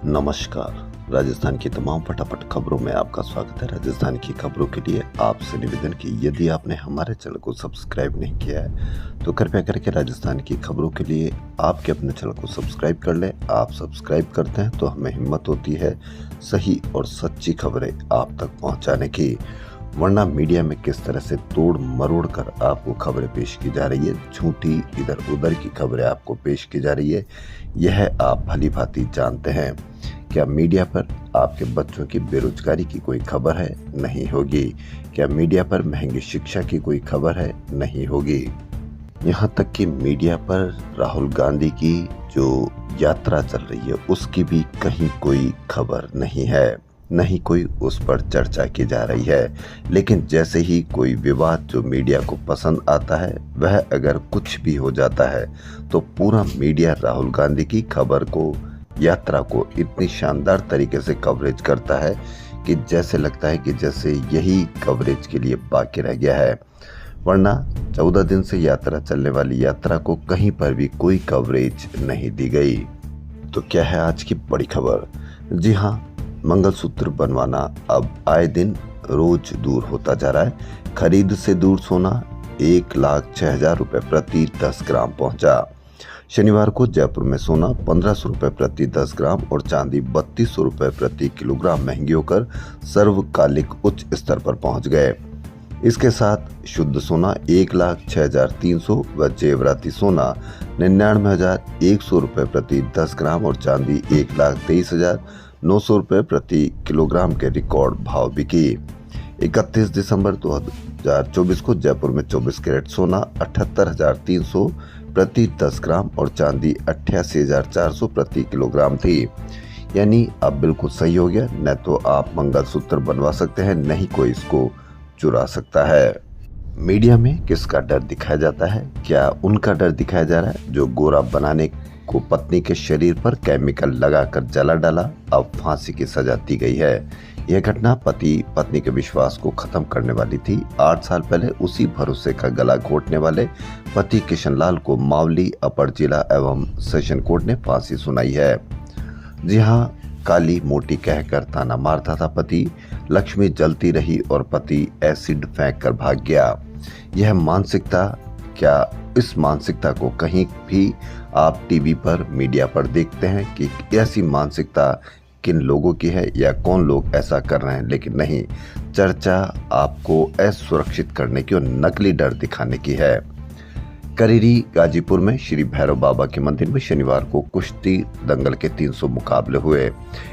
नमस्कार। राजस्थान की तमाम फटाफट खबरों में आपका स्वागत है। राजस्थान की खबरों के लिए आपसे निवेदन कि यदि आपने हमारे चैनल को सब्सक्राइब नहीं किया है तो कृपया करके राजस्थान की खबरों के लिए आपके अपने चैनल को सब्सक्राइब कर लें। आप सब्सक्राइब करते हैं तो हमें हिम्मत होती है सही और सच्ची खबरें आप तक पहुंचाने की, वरना मीडिया में किस तरह से तोड़ मरोड़ कर आपको खबरें पेश की जा रही है, झूठी इधर उधर की खबरें आपको पेश की जा रही है, यह आप भली भांति जानते हैं। क्या मीडिया पर आपके बच्चों की बेरोजगारी की कोई खबर है? नहीं होगी। क्या मीडिया पर महंगी शिक्षा की कोई खबर है? नहीं होगी। यहाँ तक कि मीडिया पर राहुल गांधी की जो यात्रा चल रही है उसकी भी कहीं कोई खबर नहीं है, नहीं कोई उस पर चर्चा की जा रही है। लेकिन जैसे ही कोई विवाद जो मीडिया को पसंद आता है, वह अगर कुछ भी हो जाता है तो पूरा मीडिया राहुल गांधी की खबर को, यात्रा को इतनी शानदार तरीके से कवरेज करता है कि जैसे लगता है कि जैसे यही कवरेज के लिए बाकी रह गया है। वरना 14 दिन से यात्रा चलने वाली यात्रा को कहीं पर भी कोई कवरेज नहीं दी गई। तो क्या है आज की बड़ी खबर? जी हाँ, मंगलसूत्र बनवाना अब आए दिन रोज दूर होता जा रहा है। खरीद से दूर सोना 1,06,000 रुपए प्रति 10 ग्राम पहुंचा। शनिवार को जयपुर में सोना 1,500 रुपए प्रति 10 ग्राम और चांदी 3,200 रुपए प्रति किलोग्राम महंगी होकर सर्वकालिक उच्च स्तर पर पहुंच गए। इसके साथ शुद्ध सोना 1,06,300 व जेवराती सोना 99,100 रुपए प्रति 10 ग्राम और चांदी 1,23,900 रुपए प्रति किलोग्राम के रिकॉर्ड भाव बिकी। 31 दिसंबर 2024 को जयपुर में 24 कैरेट सोना 78,300 प्रति 10 ग्राम और चांदी 88,400 प्रति किलोग्राम थी। यानी अब बिल्कुल सही हो गया, न तो आप मंगलसूत्र बनवा सकते हैं, नहीं कोई इसको चुरा सकता है। मीडिया में किसका डर दिखाया जाता है? क्या उनका डर दिखाया जा रहा है जो गोरा बनाने को पत्नी के शरीर पर केमिकल लगाकर जला डाला, अब फांसी की सजा दी गई है। यह घटना पति पत्नी के विश्वास को खत्म करने वाली थी। 8 साल पहले उसी भरोसे का गला घोटने वाले पति किशन लाल को मावली अपर जिला एवं सेशन कोर्ट ने फांसी सुनाई है। जी हाँ, काली मोटी कहकर ताना मारता था पति, लक्ष्मी जलती रही और पति एसिड फेंक कर भाग गया। यह मानसिकता, क्या इस मानसिकता को कहीं भी आप टीवी पर, मीडिया पर देखते हैं कि ऐसी मानसिकता किन लोगों की है या कौन लोग ऐसा कर रहे हैं? लेकिन नहीं, चर्चा आपको असुरक्षित करने की और नकली डर दिखाने की है। करीरी गाजीपुर में श्री भैरव बाबा के मंदिर में शनिवार को कुश्ती दंगल के 300 मुकाबले हुए।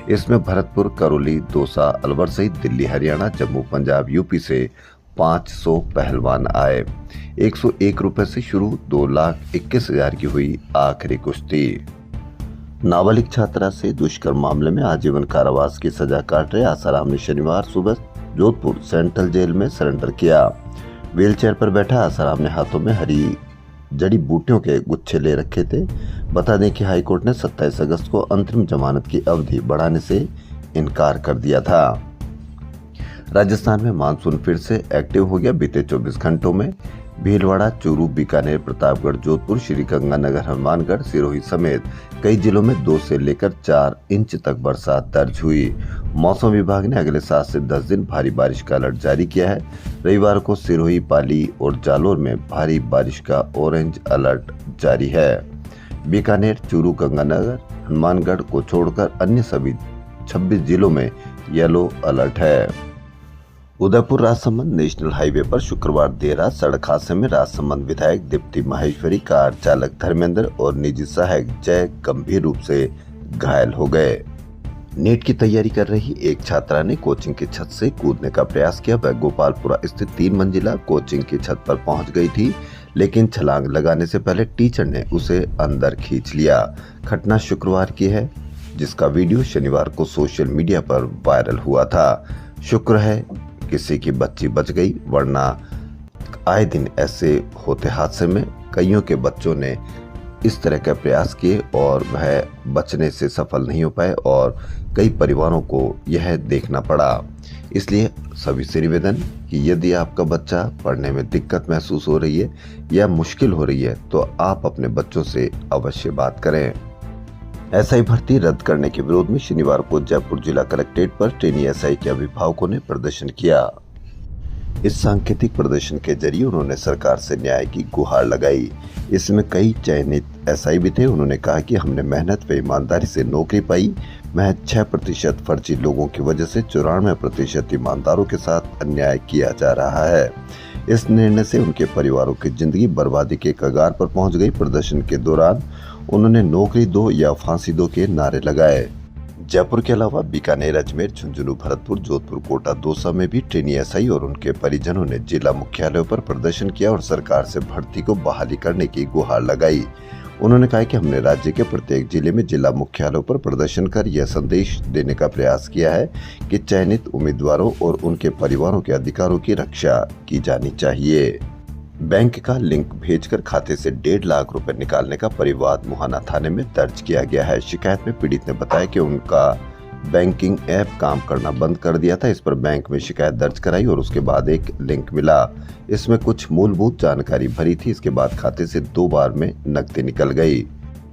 इसमें भरतपुर, करौली, दौसा, अलवर सहित दिल्ली, हरियाणा, जम्मू, पंजाब, यूपी से 500 पहलवान आए। 101 रुपए से शुरू 2,21,000 की हुई आखिरी कुश्ती। नाबालिग छात्रा से दुष्कर्म मामले में आजीवन कारावास की सजा काट रहे आसाराम ने शनिवार सुबह जोधपुर सेंट्रल जेल में सरेंडर किया। व्हीलचेयर पर बैठा आसाराम ने हाथों में हरी जड़ी बूटियों के गुच्छे ले रखे थे। बता दें कि हाईकोर्ट ने 27 अगस्त को अंतरिम जमानत की अवधि बढ़ाने से इनकार कर दिया था। राजस्थान में मानसून फिर से एक्टिव हो गया। बीते 24 घंटों में भीलवाड़ा, चूरू, बीकानेर, प्रतापगढ़, जोधपुर, श्रीगंगानगर, हनुमानगढ़, सिरोही समेत कई जिलों में 2 से लेकर 4 इंच तक बरसात दर्ज हुई। मौसम विभाग ने अगले 7 से 10 दिन भारी बारिश का अलर्ट जारी किया है। रविवार को सिरोही, पाली और जालोर में भारी बारिश का ऑरेंज अलर्ट जारी है। बीकानेर, चूरू, गंगानगर, हनुमानगढ़ को छोड़कर अन्य सभी 26 जिलों में येलो अलर्ट है। उदयपुर राजसमंद नेशनल हाईवे पर शुक्रवार देर रात सड़क हादसे में राजसमंद विधायक दीप्ति माहेश्वरी, कार चालक धर्मेंद्र और निजी सहायक जय गंभीर रूप से घायल हो गए। नीट की तैयारी कर रही एक छात्रा ने कोचिंग की छत से कूदने का प्रयास किया। वह गोपालपुरा स्थित 3 मंजिला कोचिंग की छत पर पहुंच गई थी, लेकिन छलांग लगाने से पहले टीचर ने उसे अंदर खींच लिया। घटना शुक्रवार की है, जिसका वीडियो शनिवार को सोशल मीडिया पर वायरल हुआ था। शुक्र है किसी की बच्ची बच गई, वरना आए दिन ऐसे होते हादसे में कईयों के बच्चों ने इस तरह का प्रयास किए और वह बचने से सफल नहीं हो पाए और कई परिवारों को यह देखना पड़ा। इसलिए सभी से निवेदन कि यदि आपका बच्चा पढ़ने में दिक्कत महसूस हो रही है या मुश्किल हो रही है तो आप अपने बच्चों से अवश्य बात करें। एसआई भर्ती रद्द करने के विरोध में शनिवार को जयपुर जिला कलेक्ट्रेट पर ट्रेनी एसआई के अभिभावकों ने प्रदर्शन किया। इस सांकेतिक प्रदर्शन के जरिए उन्होंने सरकार से न्याय की गुहार लगाई। इसमें कई चयनित एसआई भी थे। उन्होंने कहा कि हमने मेहनत व ईमानदारी से नौकरी पाई। महज 6% फर्जी लोगों की वजह से 94% ईमानदारों के साथ अन्याय किया जा रहा है। इस निर्णय से उनके परिवारों की जिंदगी बर्बादी के कगार पर पहुंच गई। प्रदर्शन के दौरान उन्होंने नौकरी दो या फांसी दो के नारे लगाए। जयपुर के अलावा बीकानेर, अजमेर, झुंझुनू, भरतपुर, जोधपुर, कोटा, दौसा में भी ट्रेनी एसआई और उनके परिजनों ने जिला मुख्यालयों पर प्रदर्शन किया और सरकार से भर्ती को बहाली करने की गुहार लगाई। उन्होंने कहा कि हमने राज्य के प्रत्येक जिले में जिला मुख्यालयों पर प्रदर्शन कर यह संदेश देने का प्रयास किया है कि चयनित उम्मीदवारों और उनके परिवारों के अधिकारों की रक्षा की जानी चाहिए। बैंक का लिंक भेजकर खाते से 1.5 लाख रुपए निकालने का परिवाद मुहाना थाने में दर्ज किया गया है। शिकायत में पीड़ित ने बताया कि उनका बैंकिंग ऐप काम करना बंद कर दिया था। इस पर बैंक में शिकायत दर्ज कराई और उसके बाद एक लिंक मिला। इसमें कुछ मूलभूत जानकारी भरी थी। इसके बाद खाते से 2 बार में नकदी निकल गई।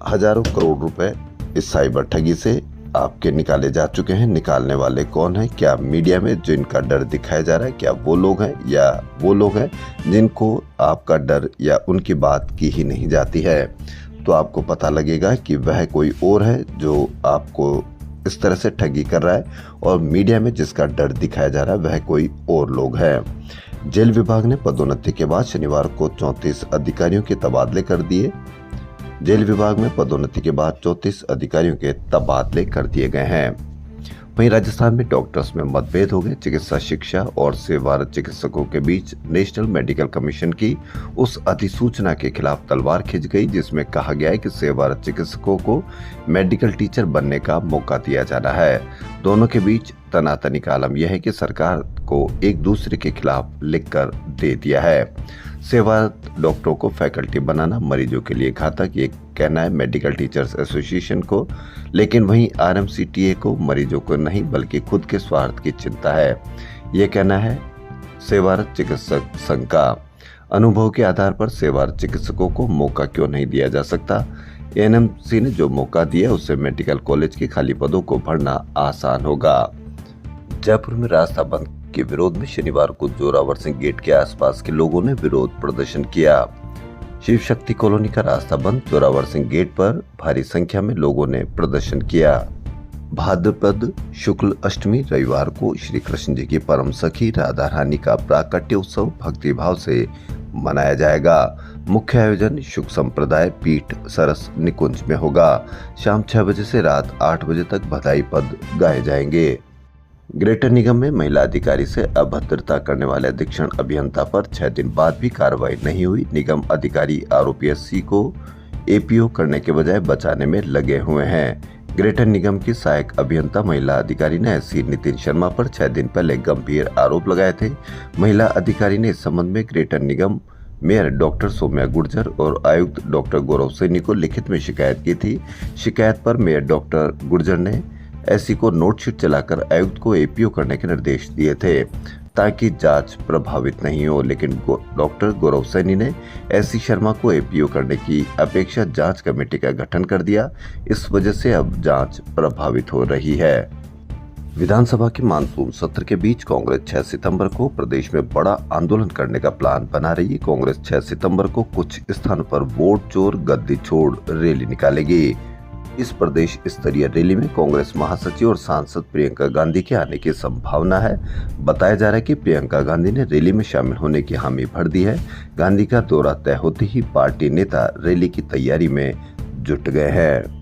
हजारों करोड़ रुपए इस साइबर ठगी से आपके निकाले जा चुके हैं। निकालने वाले कौन है? क्या मीडिया में जिनका डर दिखाया जा रहा है, क्या वो लोग हैं या वो लोग हैं जिनको आपका डर या उनकी बात की ही नहीं जाती है? तो आपको पता लगेगा कि वह कोई और है जो आपको इस तरह से ठगी कर रहा है और मीडिया में जिसका डर दिखाया जा रहा है वह कोई और लोग हैं। जेल विभाग ने पदोन्नति के बाद शनिवार को 34 अधिकारियों के तबादले कर दिए। जेल विभाग में पदोन्नति के बाद 34 अधिकारियों के तबादले कर दिए गए हैं। वहीं राजस्थान में डॉक्टर्स में मतभेद हो गए। चिकित्सा शिक्षा और सेवारत चिकित्सकों के बीच नेशनल मेडिकल कमीशन की उस अधिसूचना के खिलाफ तलवार खिंच गई जिसमें कहा गया है कि सेवारत चिकित्सकों को मेडिकल टीचर बनने का मौका दिया जाना है। दोनों के बीच तनातनी का आलम यह है कि सरकार को एक दूसरे के खिलाफ लिखकर दे दिया है। सेवारत डॉक्टरों को फैकल्टी बनाना मरीजों के लिए घातक, ये कहना है मेडिकल टीचर्स एसोसिएशन को। लेकिन वहीं आरएमसीटीए को मरीजों को नहीं बल्कि खुद के स्वार्थ की चिंता है, ये कहना है सेवारत चिकित्सक संघ का। अनुभव के आधार पर सेवारत चिकित्सकों को मौका क्यों नहीं दिया जा सकता? एएनएमसी ने जो मौका दिया उससे मेडिकल कॉलेज के खाली पदों को भरना आसान होगा। जयपुर में रास्ता बंद के विरोध में शनिवार को जोरावर सिंह गेट के आसपास के लोगों ने विरोध प्रदर्शन किया। शिव शक्ति कॉलोनी का रास्ता बंद, जोरावर सिंह गेट पर भारी संख्या में लोगों ने प्रदर्शन किया। भाद्रपद शुक्ल अष्टमी रविवार को श्री कृष्ण जी की परम सखी राधा रानी का प्राकट्य उत्सव भक्तिभाव से मनाया जाएगा। मुख्य आयोजन शुक संप्रदाय पीठ सरस निकुंज में होगा। शाम 6 बजे से रात 8 बजे तक बधाई पद गाए जाएंगे। ग्रेटर निगम में महिला अधिकारी से अभद्रता करने वाले अधीक्षण अभियंता पर 6 दिन बाद भी कार्रवाई नहीं हुई। निगम अधिकारी आरोपी एससी को एपीओ करने के बजाय बचाने में लगे हुए हैं। ग्रेटर निगम की सहायक अभियंता महिला अधिकारी ने एससी नितिन शर्मा पर 6 दिन पहले गंभीर आरोप लगाए थे। महिला अधिकारी ने इस संबंध में ग्रेटर निगम मेयर डॉक्टर सौम्या गुर्जर और आयुक्त डॉक्टर गौरव सैनी को लिखित में शिकायत की थी। शिकायत पर मेयर डॉक्टर गुर्जर ने एससी को नोटशीट चलाकर आयुक्त को एपीओ करने के निर्देश दिए थे ताकि जांच प्रभावित नहीं हो, लेकिन डॉक्टर गौरव सैनी ने एससी शर्मा को एपीओ करने की अपेक्षा जांच कमेटी का गठन कर दिया। इस वजह से अब जांच प्रभावित हो रही है। विधानसभा के मानसून सत्र के बीच कांग्रेस 6 सितंबर को प्रदेश में बड़ा आंदोलन करने का प्लान बना रही है। कांग्रेस 6 सितंबर को कुछ स्थानों पर वोट चोर गद्दी छोड़ रैली निकालेगी। इस प्रदेश स्तरीय रैली में कांग्रेस महासचिव और सांसद प्रियंका गांधी के आने की संभावना है। बताया जा रहा है कि प्रियंका गांधी ने रैली में शामिल होने की हामी भर दी है। गांधी का दौरा तय होते ही पार्टी नेता रैली की तैयारी में जुट गए हैं।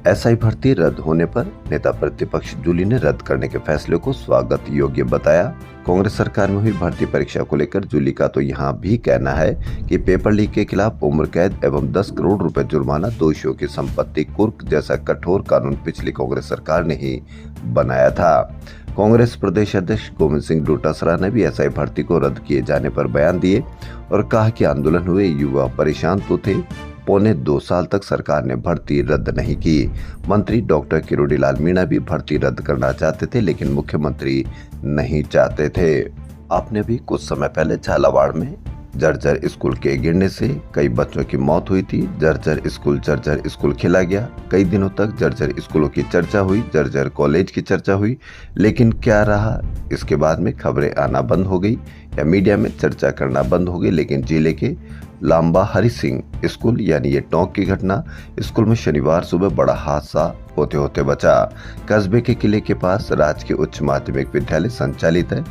एसआई भर्ती रद्द होने पर नेता प्रतिपक्ष जूली ने रद्द करने के फैसले को स्वागत योग्य बताया। कांग्रेस सरकार में हुई भर्ती परीक्षा को लेकर जूली का तो यहाँ भी कहना है कि पेपर लीक के खिलाफ उम्र कैद एवं 10 करोड़ रुपए जुर्माना, दोषियों की संपत्ति कुर्क जैसा कठोर कानून पिछली कांग्रेस सरकार ने ही बनाया था। कांग्रेस प्रदेश अध्यक्ष गोविंद सिंह डोटासरा ने भी एसआई भर्ती को रद्द किए जाने पर बयान दिए और कहा कि आंदोलन हुए युवा परेशान तो थे, 2.25 साल तक सरकार ने भर्ती रद्द नहीं की। मंत्री डॉक्टर किरोड़ीलाल मीणा भी भर्ती रद्द करना चाहते थे लेकिन मुख्यमंत्री नहीं चाहते थे। आपने भी कुछ समय पहले झालावाड़ में जर्जर स्कूल के गिरने से कई बच्चों की मौत हुई थी। जर्जर स्कूल खेला गया। कई दिनों तक जर्जर स्कूलों की चर्चा हुई, जर्जर कॉलेज की चर्चा हुई, लेकिन क्या रहा, इसके बाद में खबरें आना बंद हो गई या मीडिया में चर्चा करना बंद हो गई। लेकिन जिले के लांबा हरि सिंह स्कूल यानी ये टोंक की घटना, स्कूल में शनिवार सुबह बड़ा हादसा होते होते बचा। कस्बे के किले के पास राजकीय उच्च माध्यमिक विद्यालय संचालित है।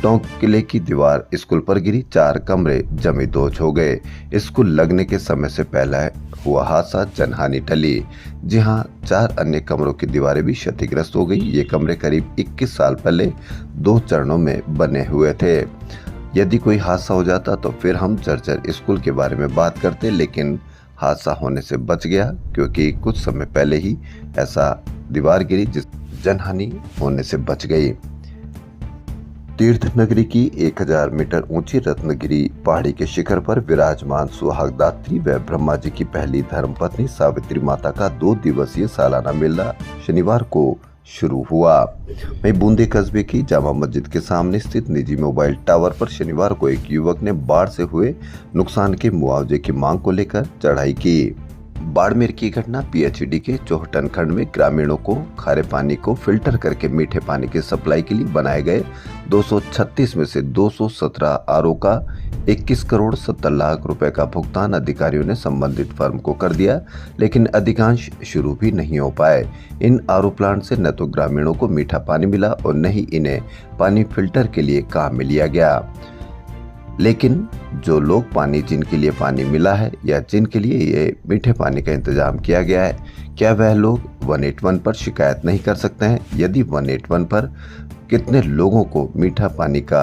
टोंक किले की दीवार स्कूल पर गिरी, 4 कमरे जमी दोच हो गए। स्कूल लगने के समय से पहला हुआ हादसा जनहानि टली। जी हां, 4 अन्य कमरों की दीवारें भी क्षतिग्रस्त हो गई। ये कमरे करीब 21 साल पहले 2 चरणों में बने हुए थे। यदि कोई हादसा हो जाता तो फिर हम जर्जर स्कूल के बारे में बात करते, लेकिन हादसा होने से बच गया क्योंकि कुछ समय पहले ही ऐसा दीवार गिरी जिस जनहानि होने से बच गई। तीर्थ नगरी की 1000 मीटर ऊंची रत्नगिरी पहाड़ी के शिखर पर विराजमान सुहागदात्री व ब्रह्मा जी की पहली धर्मपत्नी सावित्री माता का 2 दिवसीय सालाना मेला शनिवार को शुरू हुआ। वहीं बूंदी कस्बे की जामा मस्जिद के सामने स्थित निजी मोबाइल टावर पर शनिवार को एक युवक ने बाढ़ से हुए नुकसान के मुआवजे की मांग को लेकर चढ़ाई की। बाड़मेर की घटना पीएचईडी के चौहटन खंड में ग्रामीणों को खारे पानी को फिल्टर करके मीठे पानी की सप्लाई के लिए बनाए गए 236 में से 217 आरओ का 21 करोड़ 70 लाख रुपए का भुगतान अधिकारियों ने संबंधित फर्म को कर दिया, लेकिन अधिकांश शुरू भी नहीं हो पाए। इन आरओ प्लांट से न तो ग्रामीणों को मीठा पानी मिला और न ही इन्हें पानी फिल्टर के लिए काम में लिया गया। लेकिन जो लोग पानी जिनके लिए पानी मिला है या जिनके लिए ये मीठे पानी का इंतजाम किया गया है, क्या वह लोग 181 पर शिकायत नहीं कर सकते हैं? यदि 181 पर कितने लोगों को मीठा पानी का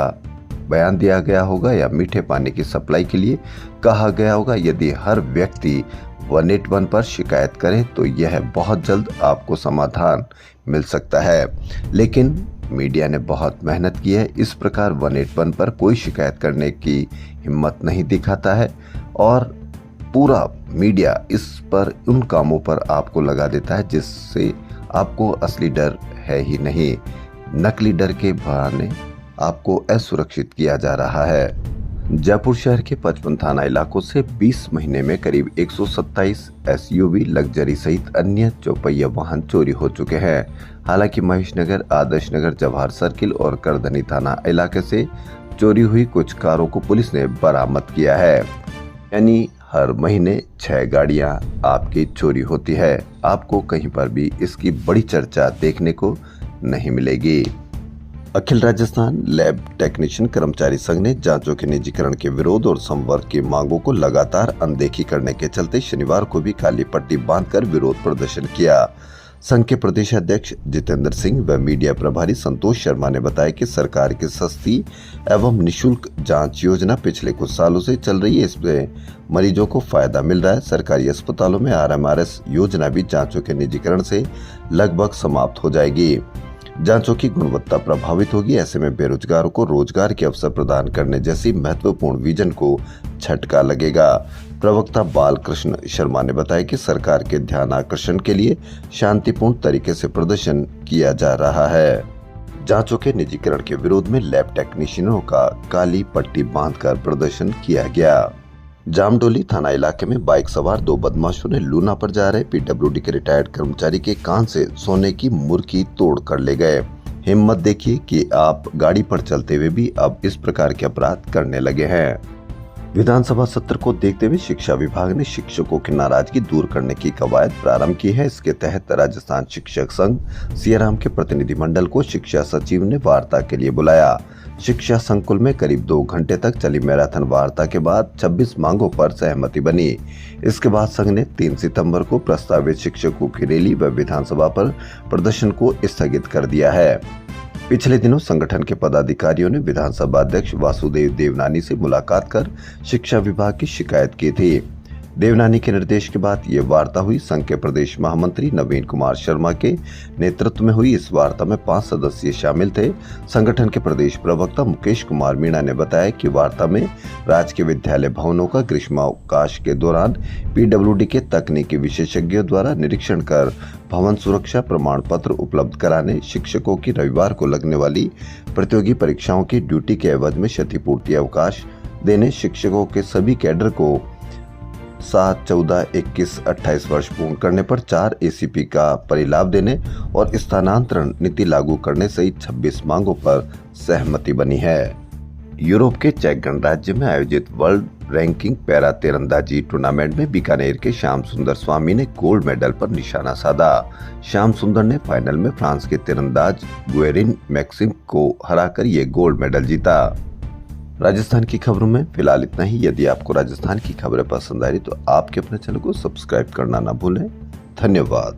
बयान दिया गया होगा या मीठे पानी की सप्लाई के लिए कहा गया होगा? यदि हर व्यक्ति 181 पर शिकायत करे तो यह बहुत जल्द आपको समाधान मिल सकता है। लेकिन मीडिया ने बहुत मेहनत की है। इस प्रकार 181 पर कोई शिकायत करने की हिम्मत नहीं दिखाता है और पूरा मीडिया इस पर उन कामों पर आपको लगा देता है जिससे आपको असली डर है ही नहीं। नकली डर के बहाने आपको असुरक्षित किया जा रहा है। जयपुर शहर के 55 थाना इलाकों से 20 महीने में करीब 127 एसयूवी लग्जरी सहित अन्य चौपहिया वाहन चोरी हो चुके हैं। हालांकि महेश नगर, आदर्श नगर, जवाहर सर्किल और करधनी थाना इलाके से चोरी हुई कुछ कारों को पुलिस ने बरामद किया है। यानी हर महीने 6 गाड़ियां आपकी चोरी होती है। आपको कहीं पर भी इसकी बड़ी चर्चा देखने को नहीं मिलेगी। अखिल राजस्थान लैब टेक्नीशियन कर्मचारी संघ ने जांचों के निजीकरण के विरोध और संवर्ग की मांगों को लगातार अनदेखी करने के चलते शनिवार को भी काली पट्टी बांधकर विरोध प्रदर्शन किया। संघ के प्रदेश अध्यक्ष जितेंद्र सिंह व मीडिया प्रभारी संतोष शर्मा ने बताया कि सरकार की सस्ती एवं निशुल्क जांच योजना पिछले कुछ सालों से चल रही है। इसमें मरीजों को फायदा मिल रहा है। सरकारी अस्पतालों में आरएमआरएस योजना भी जांचों के निजीकरण से लगभग समाप्त हो जाएगी। जांचों की गुणवत्ता प्रभावित होगी। ऐसे में बेरोजगारों को रोजगार के अवसर प्रदान करने जैसी महत्वपूर्ण विजन को झटका लगेगा। प्रवक्ता बालकृष्ण शर्मा ने बताया कि सरकार के ध्यान आकर्षण के लिए शांतिपूर्ण तरीके से प्रदर्शन किया जा रहा है। जांचों के निजीकरण के विरोध में लैब टेक्नीशियनों का काली पट्टी बांधकर प्रदर्शन किया गया। जामडोली थाना इलाके में बाइक सवार 2 बदमाशों ने लूना पर जा रहे पीडब्ल्यूडी के रिटायर्ड कर्मचारी के कान से सोने की मुर्की तोड़ कर ले गए। हिम्मत देखिए कि आप गाड़ी पर चलते हुए भी अब इस प्रकार के अपराध करने लगे हैं। विधानसभा सत्र को देखते हुए शिक्षा विभाग ने शिक्षकों की नाराजगी दूर करने की कवायद प्रारंभ की है। इसके तहत राजस्थान शिक्षक संघ सियाराम के प्रतिनिधिमंडल को शिक्षा सचिव ने वार्ता के लिए बुलाया। शिक्षा संकुल में करीब 2 घंटे तक चली मैराथन वार्ता के बाद 26 मांगों पर सहमति बनी। इसके बाद संघ ने 3 सितंबर को प्रस्तावित शिक्षकों की रैली व विधानसभा पर प्रदर्शन को स्थगित कर दिया है। पिछले दिनों संगठन के पदाधिकारियों ने विधानसभा अध्यक्ष वासुदेव देवनानी से मुलाकात कर शिक्षा विभाग की शिकायत की थी। देवनानी के निर्देश के बाद ये वार्ता हुई। संघ के प्रदेश महामंत्री नवीन कुमार शर्मा के नेतृत्व में हुई इस वार्ता में 5 सदस्य शामिल थे। संगठन के प्रदेश प्रवक्ता मुकेश कुमार मीणा ने बताया कि वार्ता में राजकीय विद्यालय भवनों का ग्रीष्मावकाश के दौरान पीडब्ल्यूडी के तकनीकी विशेषज्ञों द्वारा निरीक्षण कर भवन सुरक्षा प्रमाण पत्र उपलब्ध कराने, शिक्षकों की रविवार को लगने वाली प्रतियोगी परीक्षाओं की ड्यूटी के एवज में क्षतिपूर्ति अवकाश देने शिक्षकों के सभी कैडर को 7, 14, 21, 28 वर्ष पूर्ण करने पर 4 एसीपी का परिलाभ देने और स्थानांतरण नीति लागू करने सहित 26 मांगों पर सहमति बनी है। यूरोप के चेक गणराज्य में आयोजित वर्ल्ड रैंकिंग पैरा तीरंदाजी टूर्नामेंट में बीकानेर के श्याम सुंदर स्वामी ने गोल्ड मेडल पर निशाना साधा। श्याम सुंदर ने फाइनल में फ्रांस के तीरंदाज गुएरिन मैक्सिम को हराकर ये गोल्ड मेडल जीता। राजस्थान की खबरों में फिलहाल इतना ही। यदि आपको राजस्थान की खबरें पसंद आ रही तो आपके अपने चैनल को सब्सक्राइब करना ना भूलें। धन्यवाद।